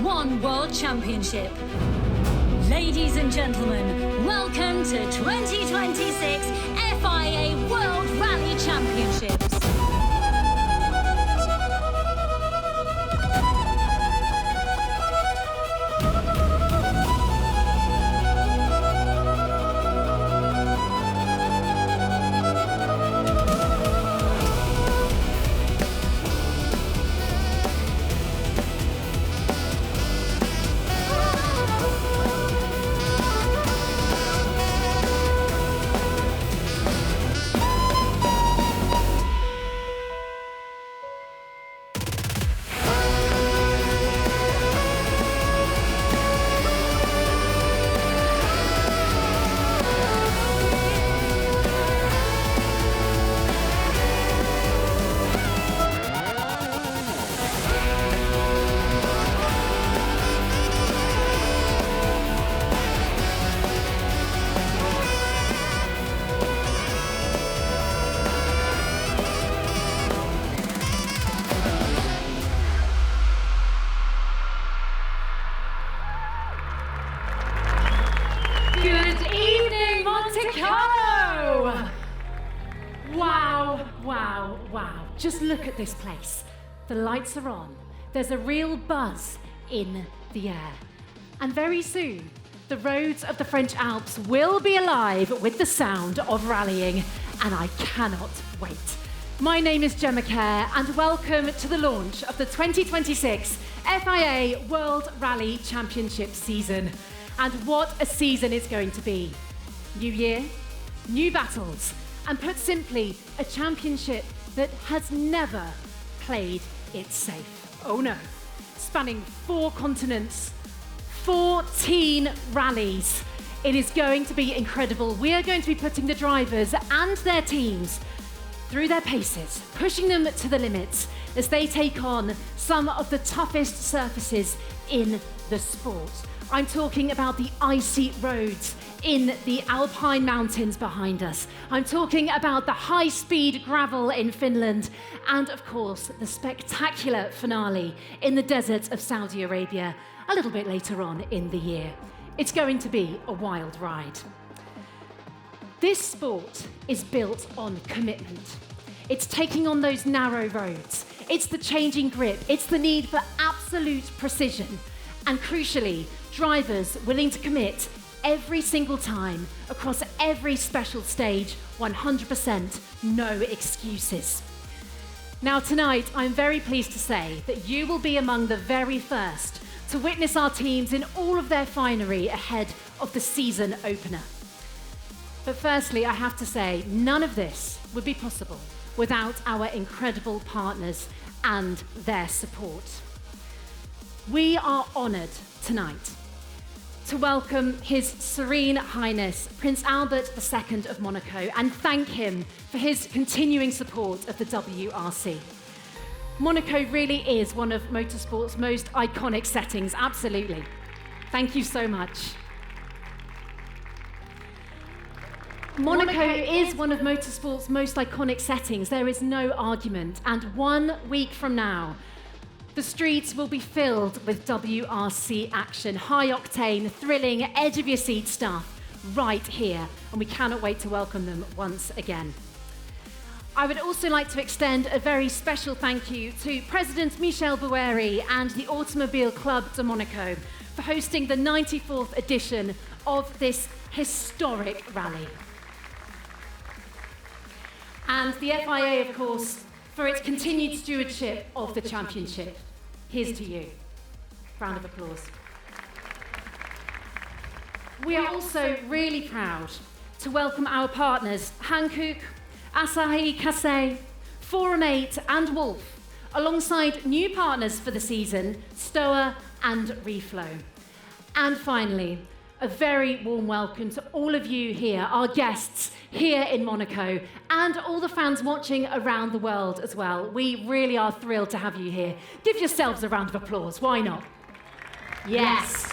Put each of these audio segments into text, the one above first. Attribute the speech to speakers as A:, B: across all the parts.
A: one World Championship. Ladies and gentlemen, welcome to 2026 FIA World Rally Championships.
B: Just look at this place. The lights are on. There's a real buzz in the air. And very soon, the roads of the French Alps will be alive with the sound of rallying, and I cannot wait. My name is Gemma Kerr, and welcome to the launch of the 2026 FIA World Rally Championship season. And what a season it's going to be. New year, new battles, and put simply, a championship that has never played it safe. Oh no. Spanning 4 continents, 14 rallies. It is going to be incredible. We are going to be putting the drivers and their teams through their paces, pushing them to the limits as they take on some of the toughest surfaces in the sport. I'm talking about the icy roads in the Alpine mountains behind us. I'm talking about the high-speed gravel in Finland, and of course, the spectacular finale in the deserts of Saudi Arabia a little bit later on in the year. It's going to be a wild ride. This sport is built on commitment. It's taking on those narrow roads. It's the changing grip. It's the need for absolute precision. And crucially, drivers willing to commit every single time, across every special stage, 100%, no excuses. Now tonight, I'm very pleased to say that you will be among the very first to witness our teams in all of their finery ahead of the season opener. But firstly, I have to say, none of this would be possible without our incredible partners and their support. We are honoured tonight to welcome His Serene Highness, Prince Albert II of Monaco, and thank him for his continuing support of the WRC. Monaco really is one of motorsport's most iconic settings, absolutely. Thank you so much. Monaco is one of motorsport's most iconic settings, there is no argument, and 1 week from now, the streets will be filled with WRC action, high-octane, thrilling, edge-of-your-seat stuff right here, and we cannot wait to welcome them once again. I would also like to extend a very special thank you to President Michel Bouheri and the Automobile Club de Monaco for hosting the 94th edition of this historic rally. And the FIA, of course, for its continued stewardship of the championship. Here's to you. Round of applause. We are also really proud to welcome our partners, Hankook, Asahi Kasei, Forum 8 and Wolf, alongside new partners for the season, Stoa and Reflow. And finally, a very warm welcome to all of you here, our guests here in Monaco, and all the fans watching around the world as well. We really are thrilled to have you here. Give yourselves a round of applause, why not? Yes.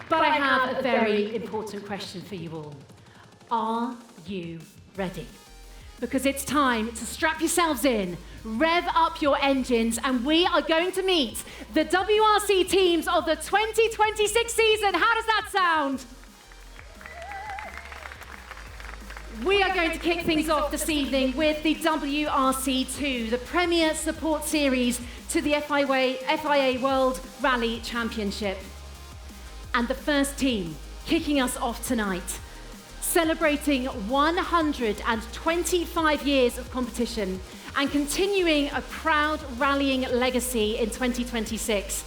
B: But I have a very important question for you all. Are you ready? because it's time to strap yourselves in, rev up your engines, and we are going to meet the WRC teams of the 2026 season. How does that sound? We are going to kick things off this evening with the WRC2, the premier support series to the FIA World Rally Championship. And the first team kicking us off tonight, celebrating 125 years of competition and continuing a proud rallying legacy in 2026.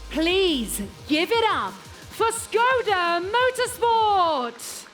B: Please give it up for Skoda Motorsport!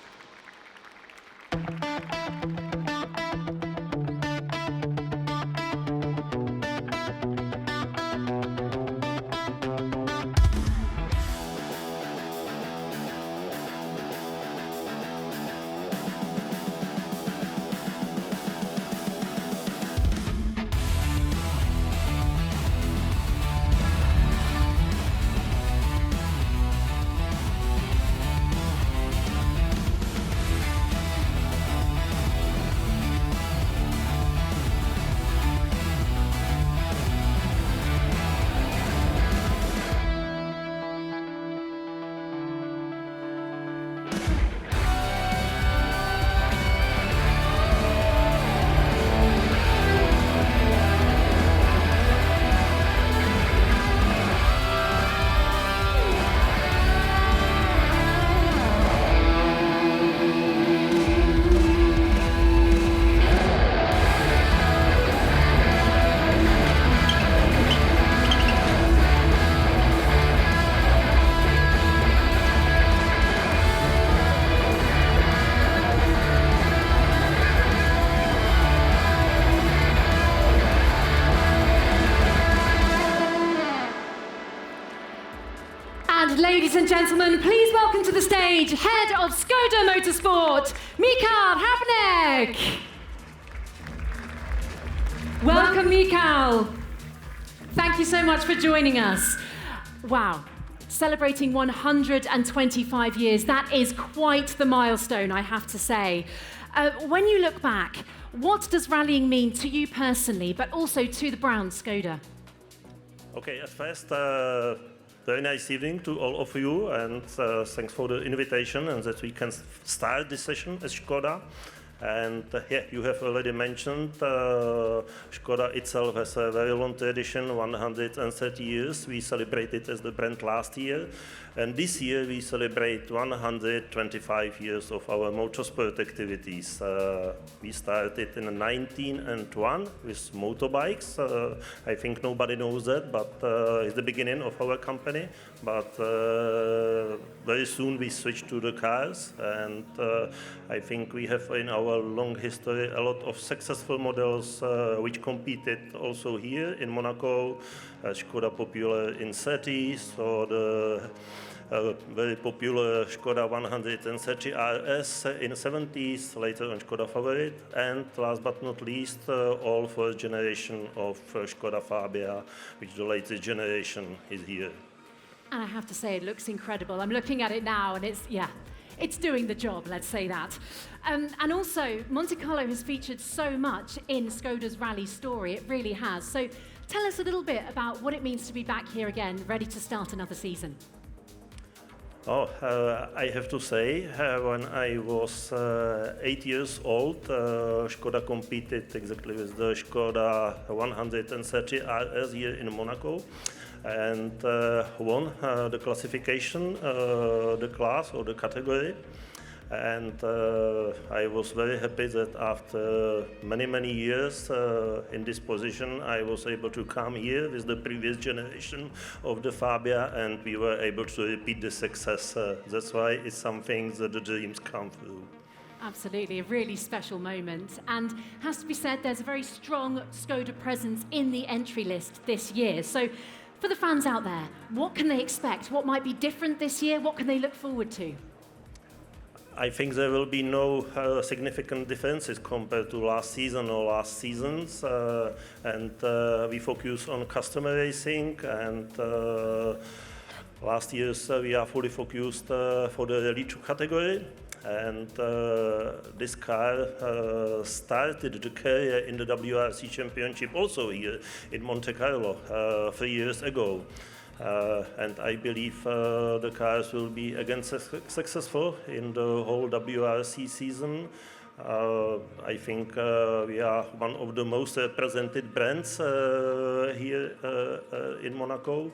B: Ladies and gentlemen, please welcome to the stage head of Skoda Motorsport, Michal Habnek. Welcome, Michal. Thank you so much for joining us. Wow, celebrating 125 years, that is quite the milestone, I have to say. When you look back, what does rallying mean to you personally, but also to the brand Skoda?
C: Okay, at first, very nice evening to all of you, and thanks for the invitation and that we can start this session as Skoda. And yeah, you have already mentioned Skoda itself has a very long tradition, 130 years. We celebrated as the brand last year, and this year we celebrate 125 years of our motorsport activities. We started in 1901 with motorbikes. I think nobody knows that, but it's the beginning of our company. But very soon we switched to the cars, and I think we have in our long history a lot of successful models which competed also here in Monaco. Skoda popular in 30s, or the very popular Skoda 130 RS in the 70s, later on Skoda Favorite, and last but not least, all first generation of Skoda Fabia, which the latest generation is here.
B: And I have to say, it looks incredible. I'm looking at it now, and it's doing the job, let's say that. And also, Monte Carlo has featured so much in Skoda's rally story, it really has. So tell us a little bit about what it means to be back here again, ready to start another season.
C: I have to say, when I was 8 years old, Skoda competed exactly with the Skoda 130 RS here in Monaco, and won the classification, the class or the category. And I was very happy that after many years in this position, I was able to come here with the previous generation of the Fabia, and we were able to repeat the success. That's why it's something that the dreams come through.
B: Absolutely, a really special moment. And has to be said, there's a very strong Skoda presence in the entry list this year. So for the fans out there, what can they expect? What might be different this year? What can they look forward to?
C: I think there will be no significant differences compared to last season or last seasons, and we focus on customer racing, and last year we are fully focused for the Rally 2 category, And this car started the career in the WRC Championship also here in Monte Carlo 3 years ago. And I believe the cars will be again successful in the whole WRC season. I think we are one of the most represented brands here in Monaco.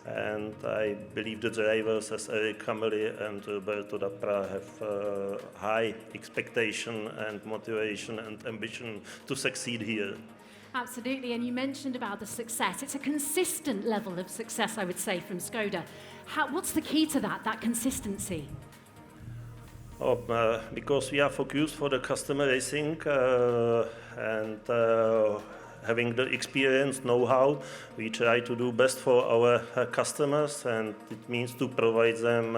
C: And I believe the drivers as Eric Cameli and Roberto Dapra have high expectation and motivation and ambition to succeed here.
B: Absolutely, and you mentioned about the success. It's a consistent level of success, I would say, from Skoda. What's the key to that consistency?
C: Because we are focused for the customer racing and having the experience, know-how, we try to do best for our customers, and it means to provide them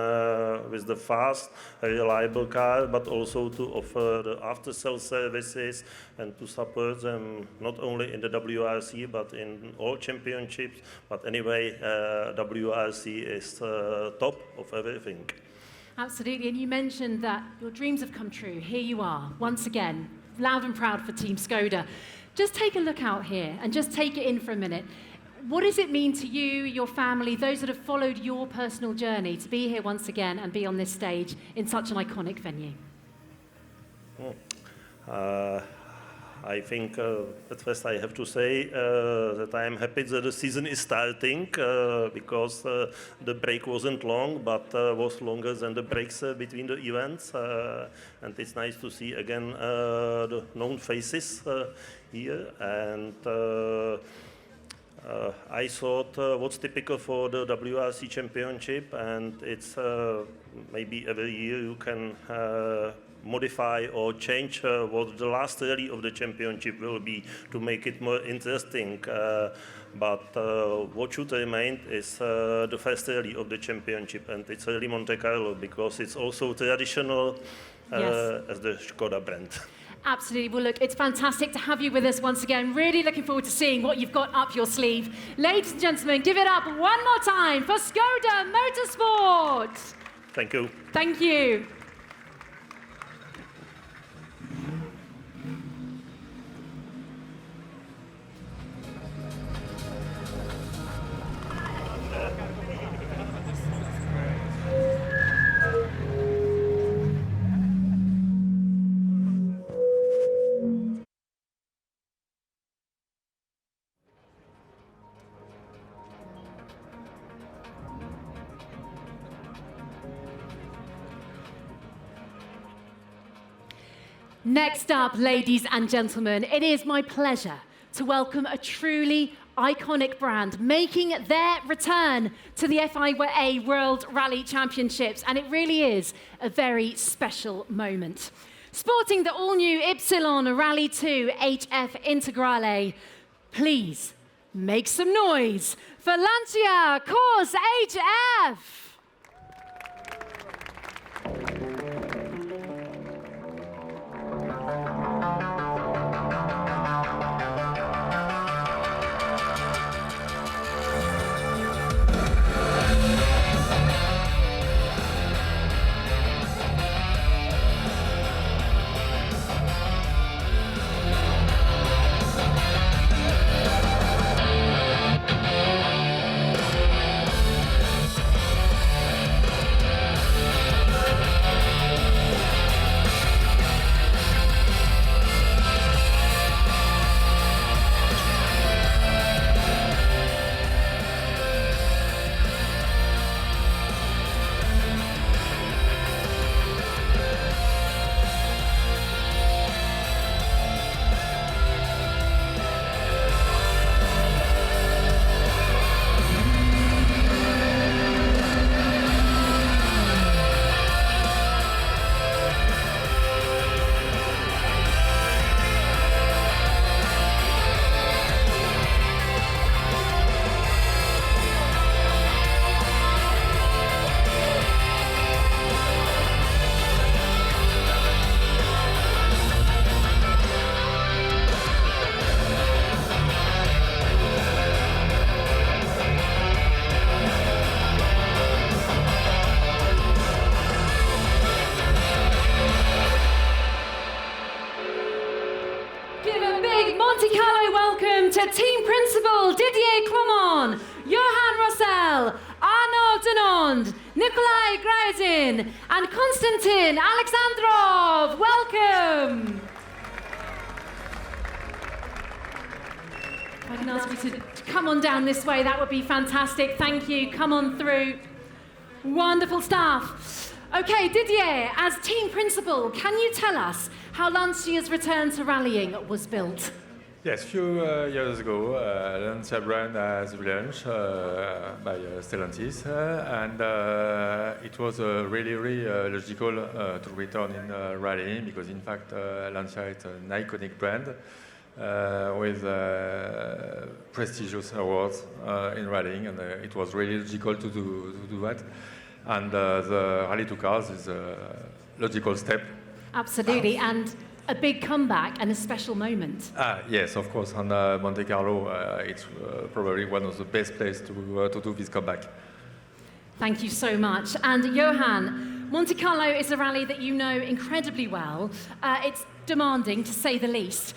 C: with the fast, reliable car, but also to offer the after-sale services and to support them not only in the WRC but in all championships. But anyway, WRC is top of everything.
B: Absolutely, and you mentioned that your dreams have come true. Here you are, once again, loud and proud for Team Skoda. Just take a look out here and just take it in for a minute. What does it mean to you, your family, those that have followed your personal journey to be here once again and be on this stage in such an iconic venue?
C: I think at first I have to say that I am happy that the season is starting because the break wasn't long, but was longer than the breaks between the events. And it's nice to see again the known faces here. And I thought what's typical for the WRC Championship, and it's maybe every year you can modify or change what the last rally of the championship will be to make it more interesting. But what should remain is the first rally of the championship, and it's really Monte Carlo because it's also traditional as the Skoda brand.
B: Absolutely. Well, look, it's fantastic to have you with us once again. Really looking forward to seeing what you've got up your sleeve. Ladies and gentlemen, give it up one more time for Skoda Motorsport.
C: Thank you.
B: Thank you. Next up, ladies and gentlemen, it is my pleasure to welcome a truly iconic brand making their return to the FIA World Rally Championships, and it really is a very special moment. Sporting the all-new Ypsilon Rally 2 HF Integrale, please make some noise for Lancia Course HF! Monte Carlo welcome to Team Principal Didier Clement, Johan Rossel, Arnaud Denond, Nikolai Gryazin, and Konstantin Alexandrov. Welcome. If I can ask you to come on down this way, that would be fantastic. Thank you. Come on through. Wonderful stuff. Okay, Didier, as team principal, can you tell us how Lancia's return to rallying was built?
D: Yes, a few years ago, Lancia brand has relaunched by Stellantis, and it was really logical to return in rallying because, in fact, Lancia is an iconic brand with prestigious awards in rallying, and it was really logical to do that. And the Rally 2 cars is a logical step.
B: Absolutely, and a big comeback and a special moment.
D: Yes, of course, and Monte Carlo, it's probably one of the best places to do this comeback.
B: Thank you so much. And Johan, Monte Carlo is a rally that you know incredibly well. It's demanding, to say the least.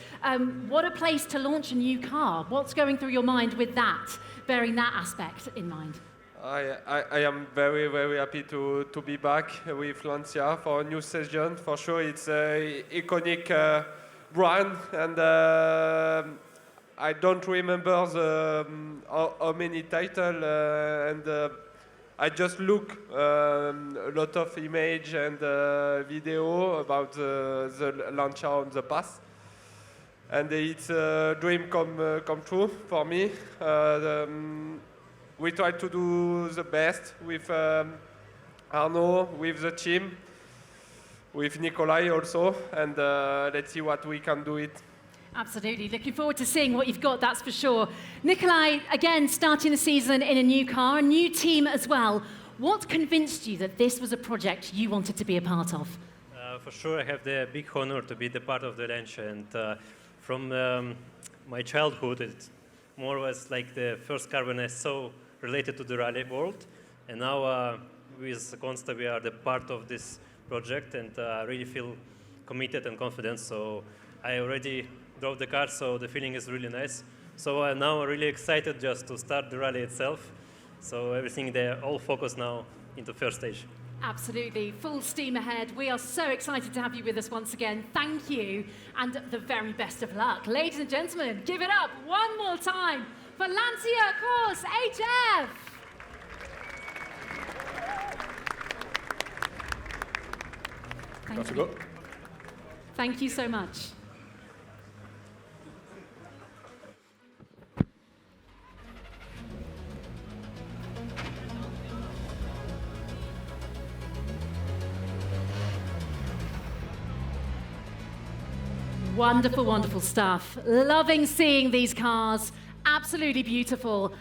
B: What a place to launch a new car. What's going through your mind with that, bearing that aspect in mind?
E: I am very happy to be back with Lancia for a new season. For sure, it's an iconic brand, and I don't remember how many titles, and I just look a lot of image and video about the Lancia on the past, and it's a dream come true for me. We try to do the best with Arnaud, with the team, with Nikolai also, and let's see what we can do it.
B: Absolutely. Looking forward to seeing what you've got, that's for sure. Nikolai, again, starting the season in a new car, a new team as well. What convinced you that this was a project you wanted to be a part of?
F: For sure, I have the big honor to be the part of the Lancia, and from my childhood, it more was like the first car when I saw related to the rally world, and now with Consta we are the part of this project, and I really feel committed and confident. So I already drove the car, so the feeling is really nice. So I'm now really excited just to start the rally itself. So everything they're all focused now into first stage.
B: Absolutely, full steam ahead. We are so excited to have you with us once again. Thank you, and the very best of luck. Ladies and gentlemen, give it up one more time for Lancia Course HF. Thank you. Thank you so much. Wonderful, wonderful stuff. Loving seeing these cars. Absolutely beautiful.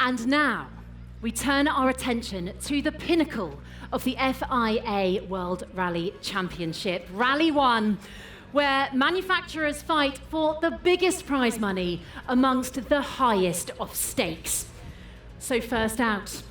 B: And now we turn our attention to the pinnacle of the FIA World Rally Championship, Rally 1, where manufacturers fight for the biggest prize money amongst the highest of stakes. So first out,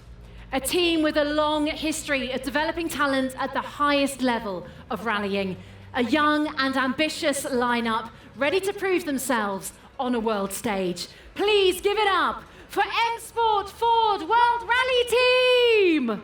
B: a team with a long history of developing talent at the highest level of rallying, a young and ambitious lineup ready to prove themselves on a world stage. Please give it up for M Sport Ford World Rally Team!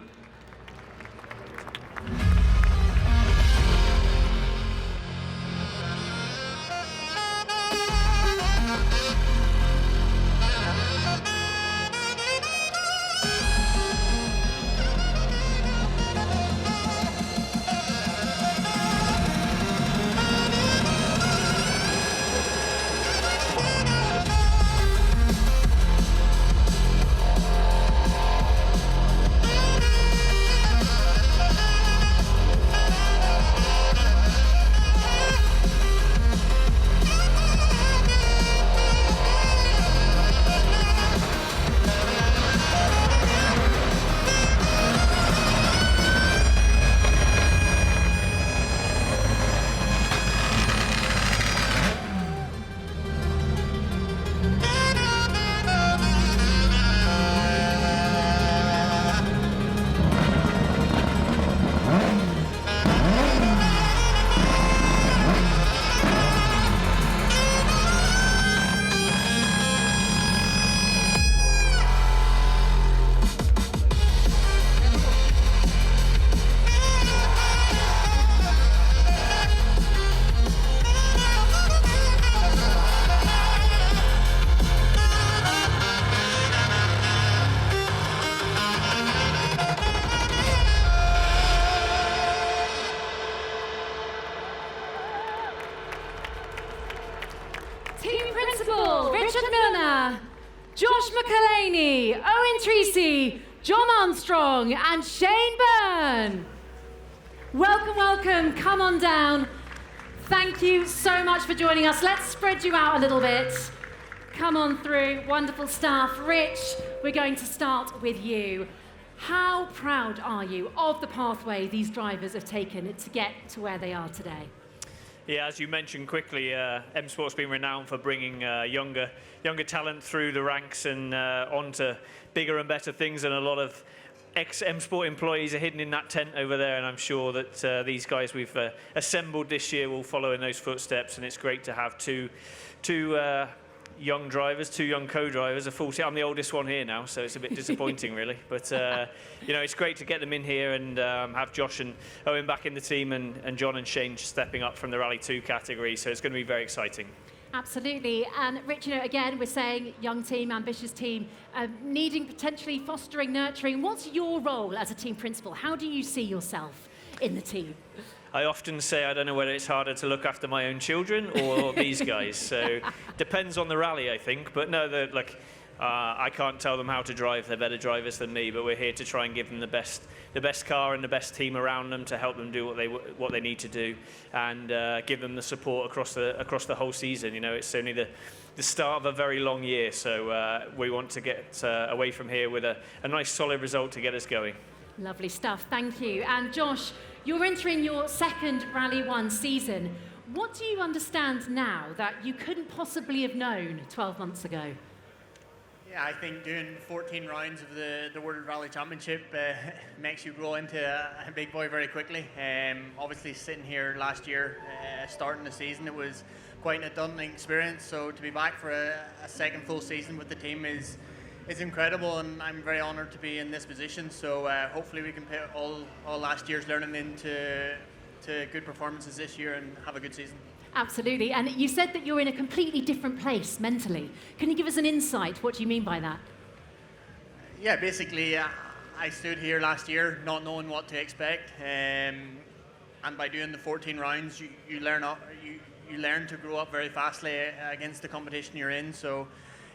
B: Richard Milner, Josh McElhaney, Owen Treacy, John Armstrong, and Shane Byrne. Welcome, welcome. Come on down. Thank you so much for joining us. Let's spread you out a little bit. Come on through. Wonderful stuff. Rich, we're going to start with you. How proud are you of the pathway these drivers have taken to get to where they are today?
G: Yeah, as you mentioned quickly, M Sport's been renowned for bringing younger talent through the ranks and onto bigger and better things, and a lot of ex-M Sport employees are hidden in that tent over there, and I'm sure that these guys we've assembled this year will follow in those footsteps, and it's great to have two young drivers, two young co-drivers, a full team. I'm the oldest one here now, so it's a bit disappointing, really. But, you know, it's great to get them in here and have Josh and Owen back in the team and John and Shane stepping up from the Rally 2 category. So it's going to be very exciting.
B: Absolutely. And Rich, you know, again, we're saying young team, ambitious team, needing potentially fostering, nurturing. What's your role as a team principal? How do you see yourself in the team?
G: I often say I don't know whether it's harder to look after my own children or these guys. So depends on the rally, I think. But no, I can't tell them how to drive. They're better drivers than me. But we're here to try and give them the best car and the best team around them to help them do what they need to do, and give them the support across the whole season. You know, it's only the start of a very long year. So we want to get away from here with a nice solid result to get us going.
B: Lovely stuff. Thank you. And Josh, you're entering your second Rally 1 season. What do you understand now that you couldn't possibly have known 12 months ago?
H: Yeah, I think doing 14 rounds of the World Rally Championship makes you grow into a big boy very quickly. Obviously, sitting here last year, starting the season, it was quite an daunting experience. So to be back for a second full season with the team is incredible, and I'm very honoured to be in this position. So hopefully we can put all last year's learning into good performances this year and have a good season.
B: Absolutely. And you said that you're in a completely different place mentally. Can you give us an insight? What do you mean by that?
H: Yeah, basically, I stood here last year not knowing what to expect, and by doing the 14 rounds, you learn to grow up very fastly against the competition you're in. So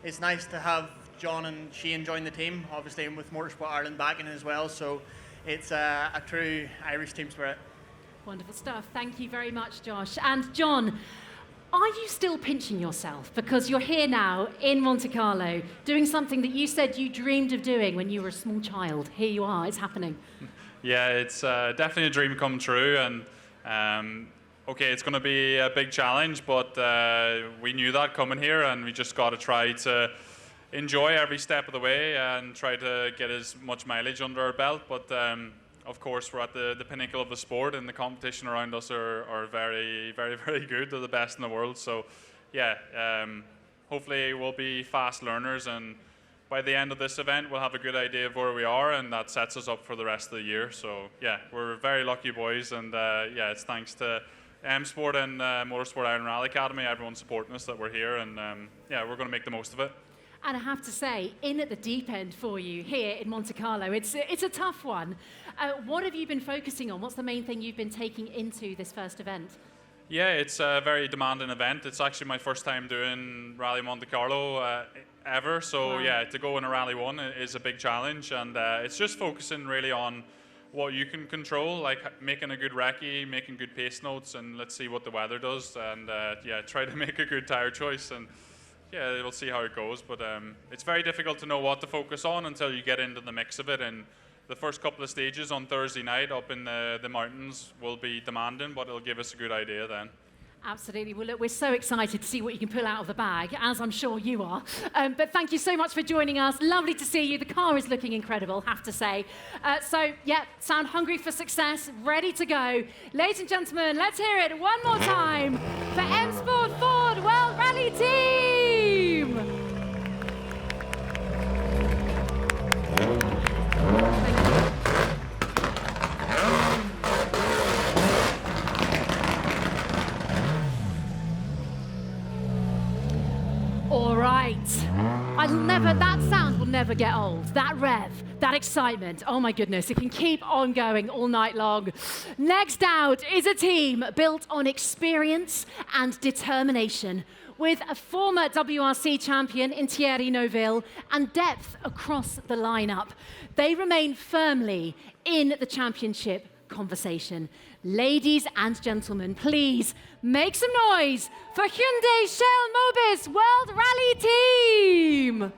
H: it's nice to have John and Shane join the team, obviously, and with Motorsport Ireland backing as well. So it's a true Irish team spirit.
B: Wonderful stuff. Thank you very much, Josh. And John, are you still pinching yourself? Because you're here now in Monte Carlo doing something that you said you dreamed of doing when you were a small child. Here you are, it's happening.
I: Yeah, it's definitely a dream come true. And okay, it's going to be a big challenge, but we knew that coming here, and we just got to try to enjoy every step of the way and try to get as much mileage under our belt. But of course, we're at the pinnacle of the sport, and the competition around us are very, very, very good. They're the best in the world. So, yeah, hopefully we'll be fast learners, and by the end of this event, we'll have a good idea of where we are, and that sets us up for the rest of the year. So, yeah, we're very lucky boys, and yeah, it's thanks to M Sport and Motorsport Ireland Rally Academy, everyone supporting us, that we're here, and yeah, we're going to make the most of it.
B: And I have to say, in at the deep end for you here in Monte Carlo, it's a tough one. What have you been focusing on? What's the main thing you've been taking into this first event?
I: Yeah, it's a very demanding event. It's actually my first time doing Rally Monte Carlo ever. So wow. Yeah, to go in a Rally 1 is a big challenge, and it's just focusing really on what you can control, like making a good recce, making good pace notes, and let's see what the weather does, and yeah, try to make a good tyre choice, and yeah, we'll see how it goes. But it's very difficult to know what to focus on until you get into the mix of it, and the first couple of stages on Thursday night up in the mountains will be demanding, but it'll give us a good idea then.
B: Absolutely. Well, look, we're so excited to see what you can pull out of the bag, as I'm sure you are. But thank you so much for joining us. Lovely to see you. The car is looking incredible, have to say. So, yeah, sound hungry for success, ready to go. Ladies and gentlemen, let's hear it one more time for M Sport Ford World Rally Team. All right. That sound will never get old. That rev, that excitement. Oh my goodness, it can keep on going all night long. Next out is a team built on experience and determination. with a former WRC champion in Thierry Neuville and depth across the lineup. They remain firmly in the championship conversation. Ladies and gentlemen, please make some noise for Hyundai Shell Mobis World Rally Team!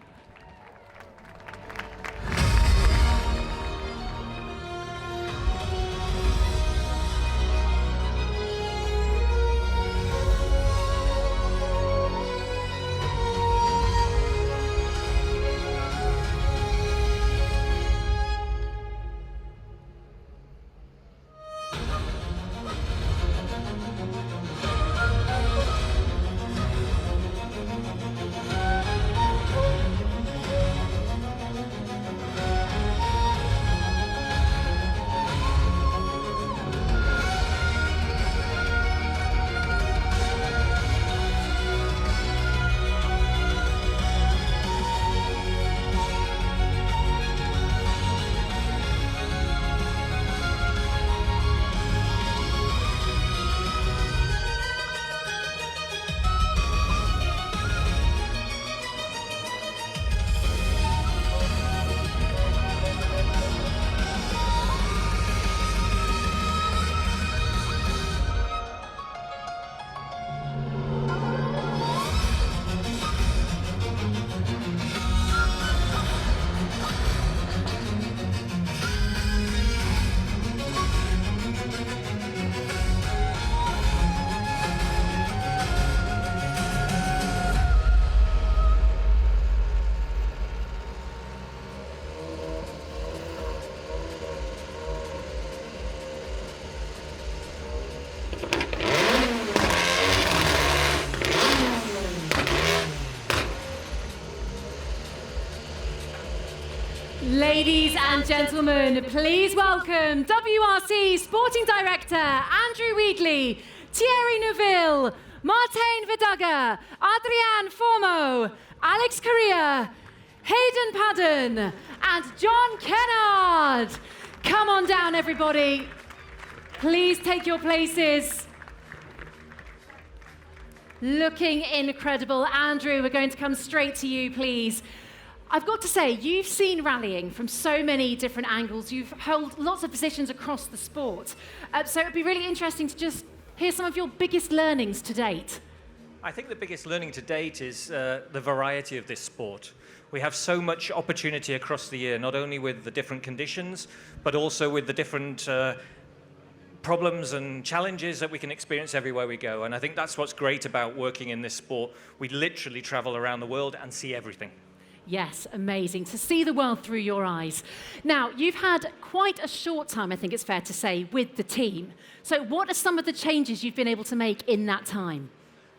B: Ladies and gentlemen, please welcome WRC Sporting Director Andrew Wheatley, Thierry Neuville, Martin Vidaga, Adrian Formeau, Alex Correa, Hayden Padden, and John Kennard. Come on down, everybody. Please take your places. Looking incredible. Andrew, we're going to come straight to you, please. I've got to say, you've seen rallying from so many different angles. You've held lots of positions across the sport. So it'd be really interesting to just hear some of your biggest learnings to date.
J: I think the biggest learning to date is the variety of this sport. We have so much opportunity across the year, not only with the different conditions, but also with the different problems and challenges that we can experience everywhere we go. And I think that's what's great about working in this sport. We literally travel around the world and see everything.
B: Yes, amazing. To see the world through your eyes. Now, you've had quite a short time, I think it's fair to say, with the team. So what are some of the changes you've been able to make in that time?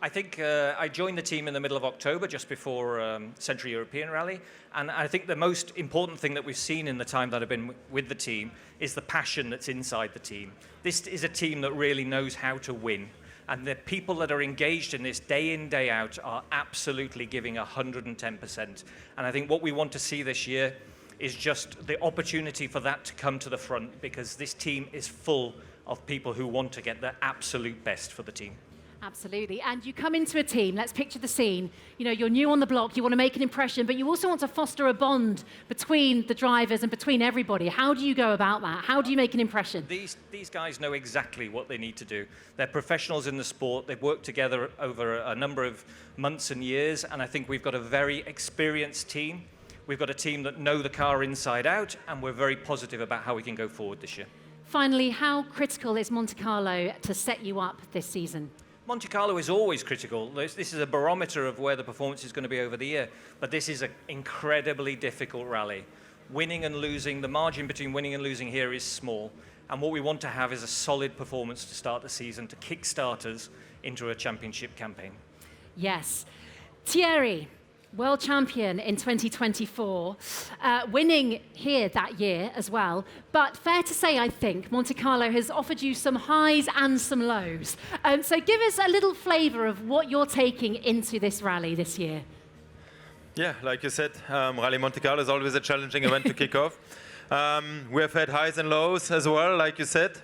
J: I think I joined the team in the middle of October, just before Central European Rally. And I think the most important thing that we've seen in the time that I've been with the team is the passion that's inside the team. This is a team that really knows how to win. And the people that are engaged in this day in, day out are absolutely giving 110%. And I think what we want to see this year is just the opportunity for that to come to the front, because this team is full of people who want to get the absolute best for the team.
B: Absolutely. And you come into a team, let's picture the scene. You know, you're new on the block, you want to make an impression, but you also want to foster a bond between the drivers and between everybody. How do you go about that? How do you make an impression?
J: These guys know exactly what they need to do. They're professionals in the sport. They've worked together over a number of months and years, and I think we've got a very experienced team. We've got a team that know the car inside out, and we're very positive about how we can go forward this year.
B: Finally, how critical is Monte Carlo to set you up this season?
J: Monte Carlo is always critical. This is a barometer of where the performance is going to be over the year. But this is an incredibly difficult rally. Winning and losing, the margin between winning and losing here is small. And what we want to have is a solid performance to start the season, to kick starters into a championship campaign.
B: Yes. Thierry, world champion in 2024, winning here that year as well. But fair to say, I think, Monte Carlo has offered you some highs and some lows. So give us a little flavour of what you're taking into this rally this year.
K: Yeah, like you said, Rally Monte Carlo is always a challenging event to kick off. We have had highs and lows as well, like you said,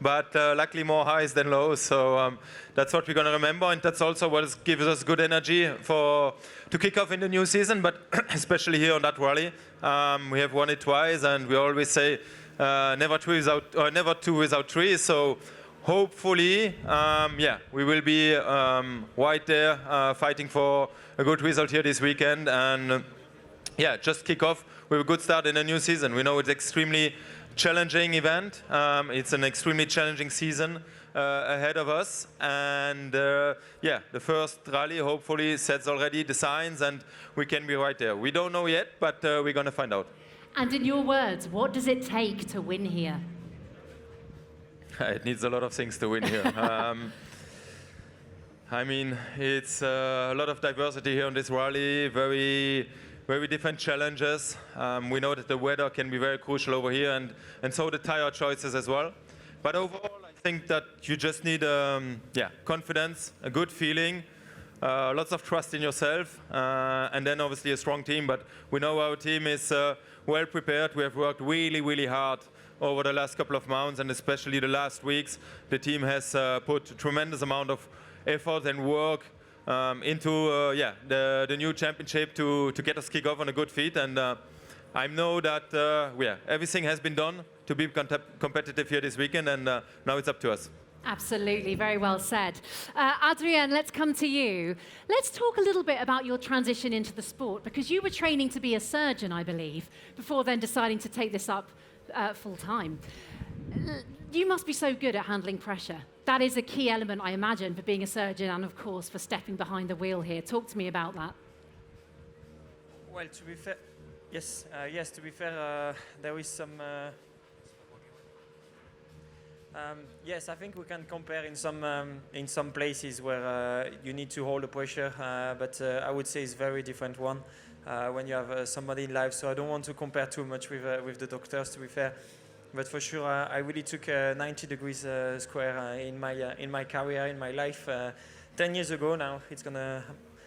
K: but luckily more highs than lows. So that's what we're going to remember, and that's also what gives us good energy to kick off in the new season, but especially here on that rally. We have won it twice, and we always say never two without three. So hopefully, we will be right there fighting for a good result here this weekend, and just kick off with a good start in a new season. We know it's extremely challenging event. It's an extremely challenging season ahead of us, and the first rally hopefully sets already the signs, and we can be right there. We don't know yet, but we're going to find out.
B: And in your words, what does it take to win here?
K: It needs a lot of things to win here. I mean, it's a lot of diversity here on this rally, very different challenges. We know that the weather can be very crucial over here, and so the tire choices as well. But overall, I think that you just need confidence, a good feeling, lots of trust in yourself, and then obviously a strong team. But we know our team is well prepared. We have worked really, really hard over the last couple of months, and especially the last weeks. The team has put a tremendous amount of effort and work into the new championship to get us kick off on a good feet. And I know that everything has been done to be competitive here this weekend, and now it's up to us.
B: Absolutely, very well said. Adrien, let's come to you. Let's talk a little bit about your transition into the sport, because you were training to be a surgeon, I believe, before then deciding to take this up full time. You must be so good at handling pressure. That is a key element, I imagine, for being a surgeon and, of course, for stepping behind the wheel here. Talk to me about that.
L: Well, to be fair, yes, to be fair, there is some... yes, I think we can compare in some places where you need to hold the pressure, but I would say it's a very different one when you have somebody in life. So I don't want to compare too much with the doctors, to be fair. But for sure, I really took 90 degrees square in my career, in my life. 10 years ago now,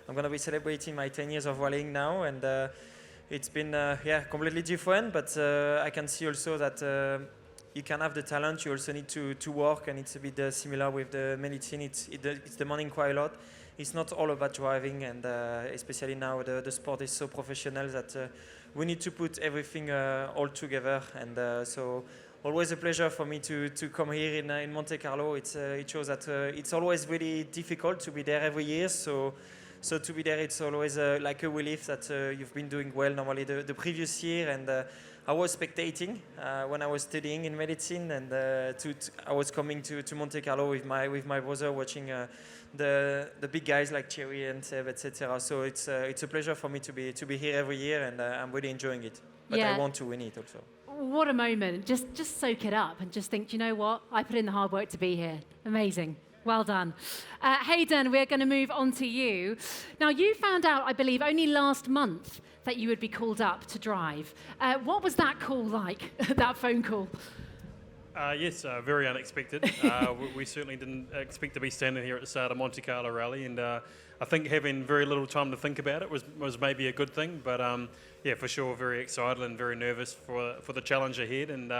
L: I'm gonna be celebrating my 10 years of rallying now, and it's been completely different. But I can see also that you can have the talent. You also need to work, and it's a bit similar with the medicine. It's demanding quite a lot. It's not all about driving, and especially now the sport is so professional that we need to put everything all together. And so always a pleasure for me to come here in Monte Carlo. It shows that it's always really difficult to be there every year. So to be there, it's always like a relief that you've been doing well normally the previous year. And I was spectating when I was studying in medicine, and I was coming to Monte Carlo with my brother, watching the big guys like Thierry and Seb, etc. So it's a pleasure for me to be here every year, and I'm really enjoying it. But I want to win it also.
B: What a moment. Just soak it up and just think, you know what? I put in the hard work to be here. Amazing. Well done. Hayden, we're going to move on to you. Now, you found out, I believe, only last month that you would be called up to drive. What was that call like, that phone call?
M: Yes, very unexpected. We certainly didn't expect to be standing here at the start of Monte Carlo Rally, and I think having very little time to think about it was maybe a good thing. But for sure, very excited and very nervous for the challenge ahead, and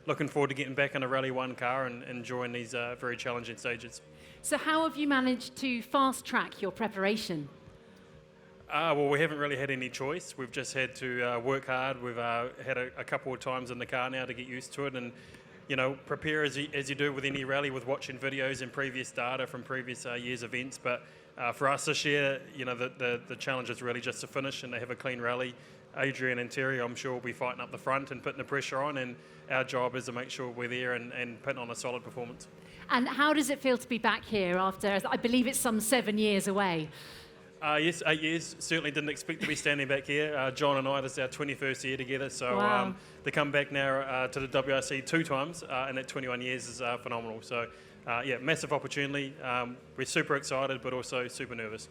M: looking forward to getting back in a Rally 1 car and enjoying these very challenging stages.
B: So how have you managed to fast-track your preparation?
M: Well, we haven't really had any choice. We've just had to work hard. We've had a couple of times in the car now to get used to it, and prepare as you do with any rally, with watching videos and previous data from previous years' events. But for us this year, the challenge is really just to finish and to have a clean rally. Adrian and Terry, I'm sure, will be fighting up the front and putting the pressure on, and our job is to make sure we're there and putting on a solid performance. And how does it feel to be back here after, I believe it's some 7 years away? Yes, 8 years. Certainly didn't expect to be standing back here. John and I, this is our 21st year together. So
B: wow.
M: To come back now to the WRC 2 times in that 21 years is phenomenal. So massive opportunity. We're super excited, but also super nervous.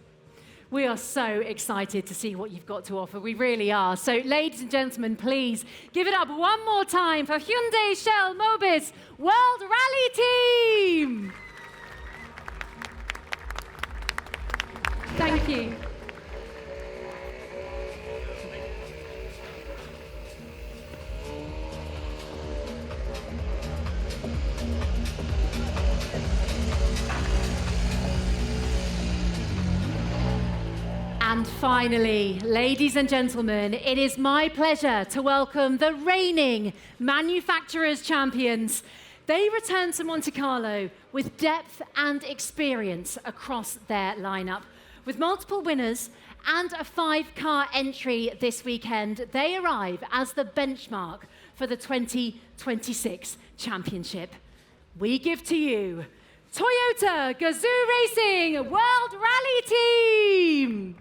M: We are so excited to see what you've got to offer. We really are. So, ladies and gentlemen, please give it up one more time for Hyundai Shell Mobis World Rally Team. Thank you.
B: And finally, ladies and gentlemen, it is my pleasure to welcome the reigning manufacturers champions. They return to Monte Carlo with depth and experience across their lineup. With multiple winners and a 5-car entry this weekend, they arrive as the benchmark for the 2026 championship. We give to you Toyota Gazoo Racing World Rally Team.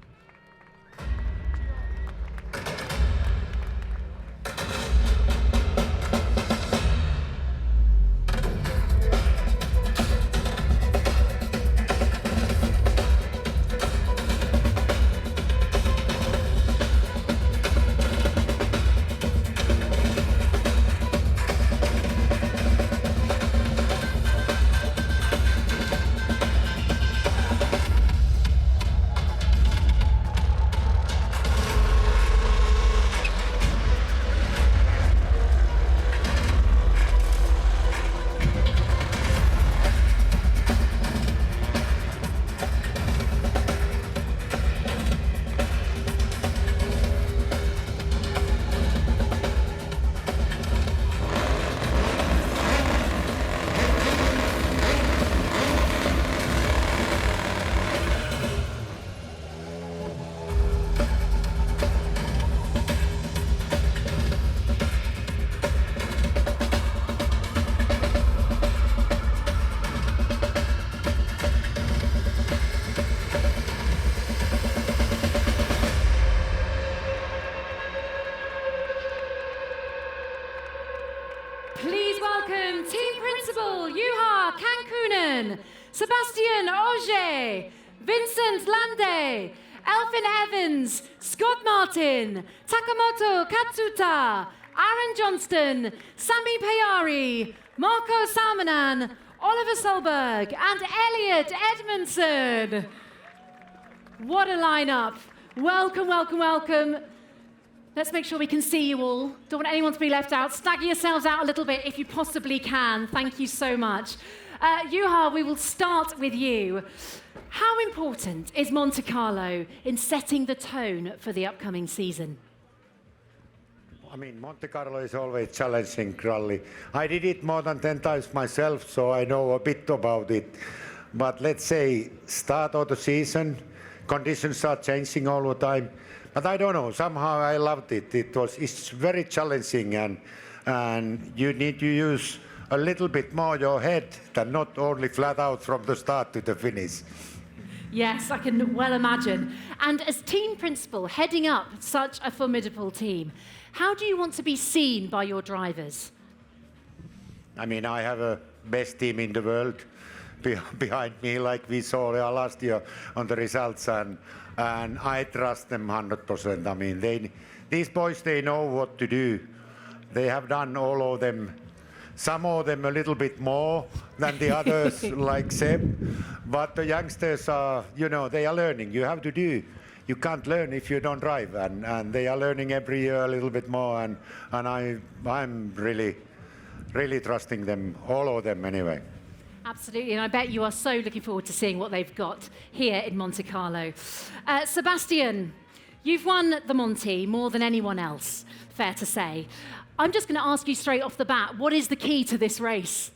B: Please welcome Team Principal Juha Kankkunen, Sebastian Auger, Vincent Lande, Elfin Evans, Scott Martin, Takamoto Katsuta, Aaron Johnston, Sami Payari, Marco Salmanan, Oliver Solberg, and Elliot Edmondson. What a lineup. Welcome, welcome, welcome. Let's make sure we can see you all. Don't want anyone to be left out. Stagger yourselves out a little bit if you possibly can. Thank you so much. Juha, we will start with you. How important is Monte Carlo in setting the tone for the upcoming season?
N: I mean, Monte Carlo is always challenging rally. I did it more than 10 times myself, so I know a bit about it. But let's say, start of the season, conditions are changing all the time. But I don't know, somehow I loved it. It's very challenging, and you need to use a little bit more your head than not only flat out from the start to the finish.
B: Yes, I can well imagine. And as team principal, heading up such a formidable team, how do you want to be seen by your drivers?
N: I mean, I have a best team in the world behind me, like we saw last year on the results, and I trust them 100%. I mean, these boys, they know what to do. They have done all of them, some of them a little bit more than the others, like Seb. But the youngsters are, you know, they are learning. You have to do. You can't learn if you don't drive, and they are learning every year a little bit more, and I'm really trusting them, all of them anyway.
B: Absolutely, and I bet you are so looking forward to seeing what they've got here in Monte Carlo. Sebastian, you've won the Monte more than anyone else, fair to say. I'm just going to ask you straight off the bat, what is the key to this race?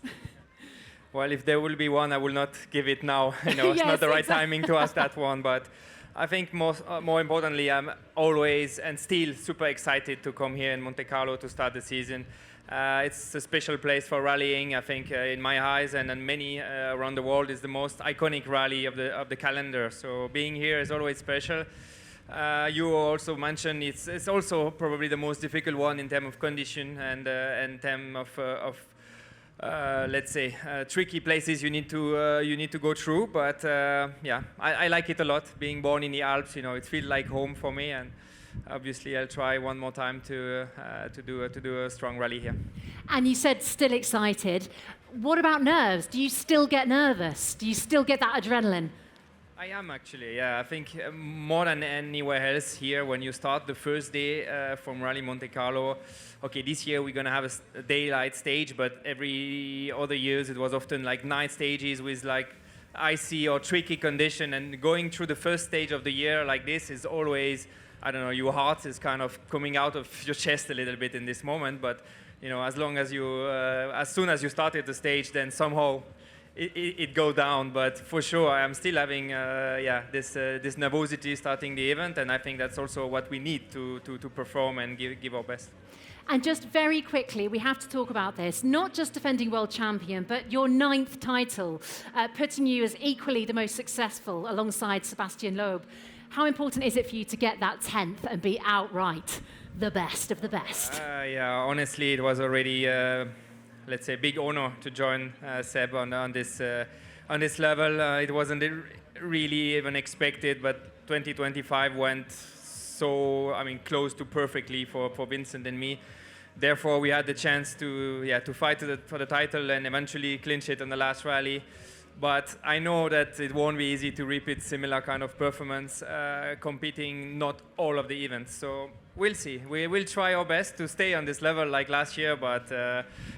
L: Well, if there will be one, I will not give it now. You know, it's not the right timing to ask that one, but I think more importantly, I'm always and still super excited to come here in Monte Carlo to start the season. It's a special place for rallying. I think in my eyes and in many around the world is the most iconic rally of the calendar. So being here is always special. You also mentioned it's also probably the most difficult one in terms of condition and in terms of let's say tricky places you need to go through. But yeah, I like it a lot. Being born in the Alps, you know, it feels like home for me. And obviously, I'll try one more time to do a strong rally here.
B: And you said still excited. What about nerves? Do you still get nervous? Do you still get that adrenaline?
L: I am actually, yeah. I think more than anywhere else here, when you start the first day from Rally Monte Carlo, okay, this year we're going to have a daylight stage, but every other years it was often like night stages with like
O: icy or tricky condition, and going through the first stage of the year like this is always, I don't know, your heart is kind of coming out of your chest a little bit in this moment, but as long as as soon as you started the stage, then somehow it go down. But for sure, I'm still having this nervosity starting the event, and I think that's also what we need to perform and give our best.
B: And just very quickly, we have to talk about this. Not just defending world champion, but your 9th title, putting you as equally the most successful alongside Sebastian Loeb. How important is it for you to get that 10th and be outright the best of the best?
O: Honestly, it was already, let's say, big honor to join Seb on this level. It wasn't really even expected, but 2025 went so, close to perfectly for Vincent and me. Therefore, we had the chance to fight for the title and eventually clinch it in the last rally. But I know that it won't be easy to repeat similar kind of performance, competing not all of the events. So we'll see. We will try our best to stay on this level like last year, but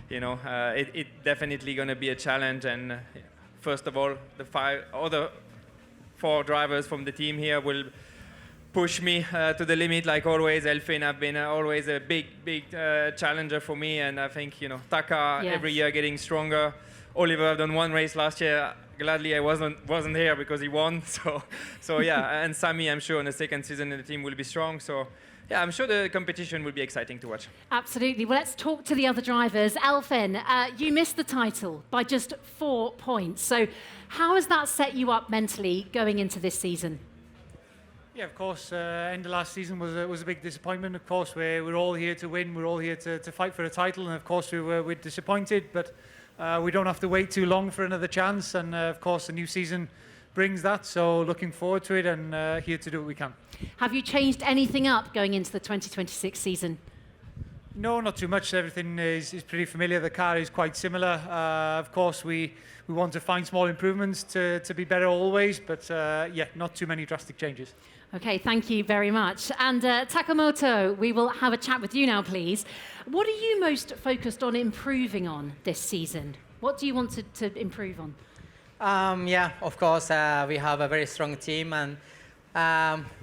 O: it definitely going to be a challenge. And first of all, the 4 drivers from the team here will push me to the limit, like always. Elfyn have been always a big challenger for me, and I think Taka every year getting stronger. Oliver done 1 race last year. Gladly I wasn't here because he won. So yeah, and Sami, I'm sure in the second season in the team will be strong. So yeah, I'm sure the competition will be exciting to watch.
B: Absolutely. Well, let's talk to the other drivers. Elfyn, you missed the title by just 4 points. So how has that set you up mentally going into this season?
P: Yeah, of course, end of last season was a big disappointment. Of course, we're all here to win. We're all here to fight for a title, and of course we're disappointed, but we don't have to wait too long for another chance, and of course the new season brings that, so looking forward to it and here to do what we can.
B: Have you changed anything up going into the 2026 season?
P: No, not too much. Everything is pretty familiar. The car is quite similar. Of course, we want to find small improvements to be better always, but yeah, not too many drastic changes.
B: Okay, thank you very much. And Takamoto, we will have a chat with you now, please. What are you most focused on improving on this season? What do you want to improve on?
Q: Yeah, of course, we have a very strong team and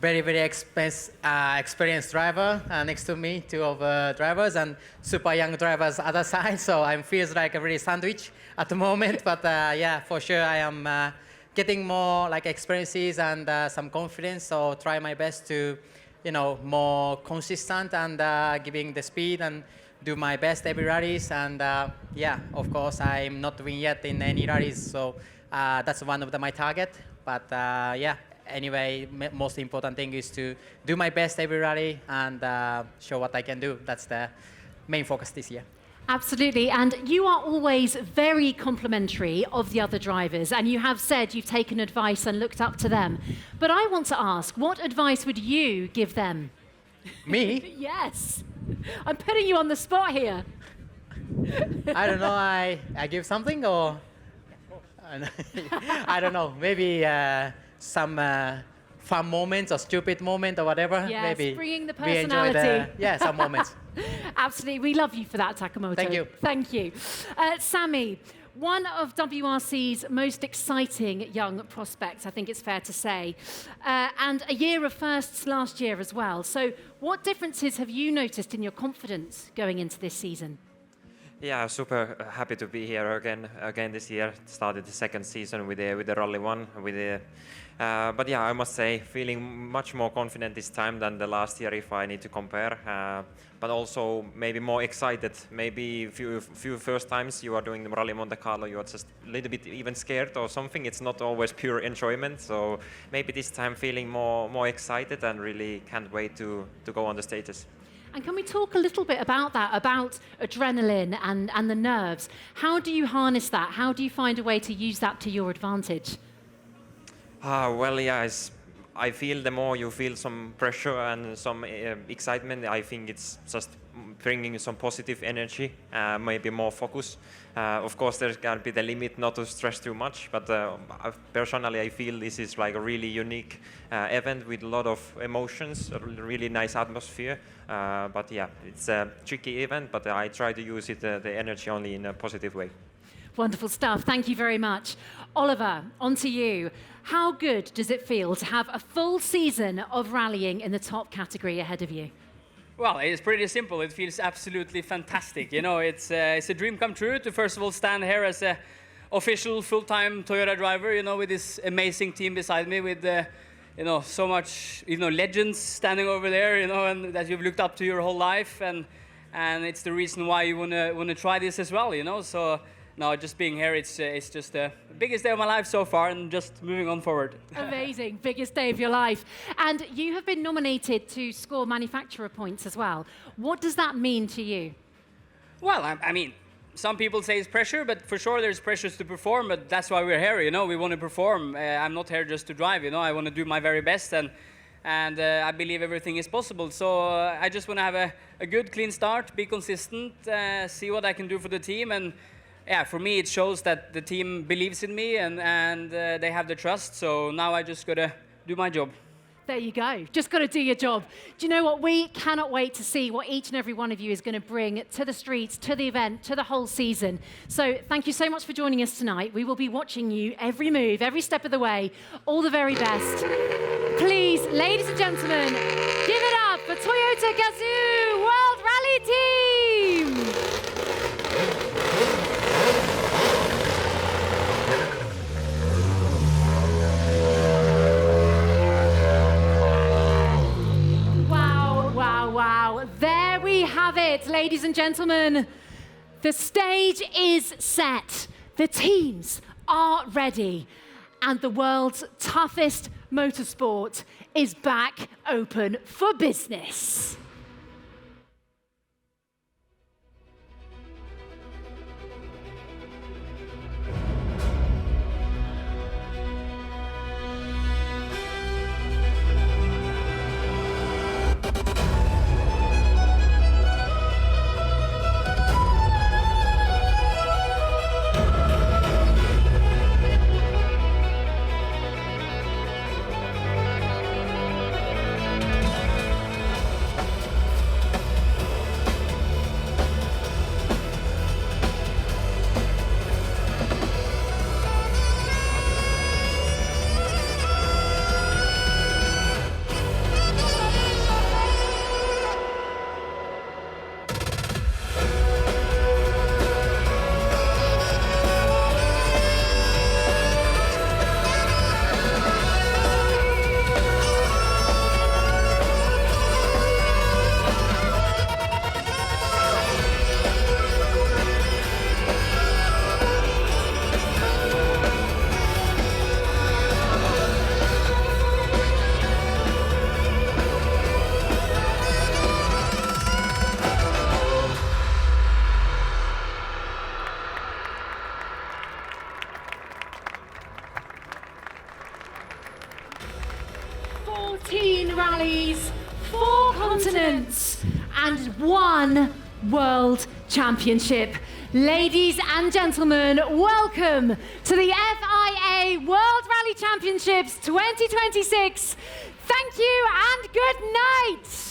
Q: very experienced driver next to me, 2 of drivers, and super young drivers other side. So I feels like a really sandwich at the moment. But yeah, for sure I am getting more experiences and some confidence. So try my best to, more consistent and giving the speed and do my best every rallies. And yeah, of course I'm not doing yet in any rallies. So that's one of my target. But yeah. Anyway, most important thing is to do my best every rally and show what I can do. That's the main focus this year.
B: Absolutely, and you are always very complimentary of the other drivers, and you have said you've taken advice and looked up to them. But I want to ask, what advice would you give them?
Q: Me?
B: Yes. I'm putting you on the spot here.
Q: I don't know, I give something, or? I don't know, maybe some fun moments or stupid moment or whatever.
B: Yes,
Q: maybe
B: bringing the
Q: we enjoy
B: personality.
Q: some moments.
B: Absolutely, we love you for that, Takamoto.
Q: Thank you.
B: Thank you. Sami, one of WRC's most exciting young prospects, I think it's fair to say, and a year of firsts last year as well. So what differences have you noticed in your confidence going into this season?
R: Yeah, super happy to be here again this year. Started the second season with the Rally 1. But yeah, I must say, feeling much more confident this time than the last year if I need to compare. But also maybe more excited. Maybe few first times you are doing the Rally Monte Carlo, you are just a little bit even scared or something. It's not always pure enjoyment. So maybe this time feeling more excited and really can't wait to go on the stages.
B: And can we talk a little bit about that, about adrenaline and the nerves? How do you harness that? How do you find a way to use that to your advantage?
R: Well, yeah, I feel the more you feel some pressure and some excitement, I think it's just bringing some positive energy, maybe more focus. Of course, there's got to be the limit not to stress too much, but personally, I feel this is like a really unique event with a lot of emotions, a really nice atmosphere. But yeah, it's a tricky event, but I try to use it, the energy only in a positive way.
B: Wonderful stuff. Thank you very much. Oliver, on to you. How good does it feel to have a full season of rallying in the top category ahead of you?
S: Well, it's pretty simple. It feels absolutely fantastic. You know, it's a dream come true to first of all stand here as a official full-time Toyota driver, you know, with this amazing team beside me with, you know, so much, you know, legends standing over there, you know, and that you've looked up to your whole life, and it's the reason why you wanna try this as well, you know. So no, just being here, it's just the biggest day of my life so far, and just moving on forward.
B: Amazing, biggest day of your life. And you have been nominated to score manufacturer points as well. What does that mean to you?
S: Well, I mean, some people say it's pressure, but for sure there's pressures to perform, but that's why we're here, you know. We want to perform. I'm not here just to drive, you know. I want to do my very best, and I believe everything is possible. So I just want to have a good, clean start, be consistent, see what I can do for the team, and yeah, for me it shows that the team believes in me, and they have the trust. So now I just got to do my job.
B: There you go. Just got to do your job. Do you know what? We cannot wait to see what each and every one of you is going to bring to the streets, to the event, to the whole season. So thank you so much for joining us tonight. We will be watching you every move, every step of the way. All the very best. Please, ladies and gentlemen, give it up for Toyota Gazoo World Rally Team. Wow, there we have it, ladies and gentlemen. The stage is set. The teams are ready. And the world's toughest motorsport is back open for business. Rallies, 4 continents, and 1 World Championship. Ladies and gentlemen, welcome to the FIA World Rally Championships 2026. Thank you and good night.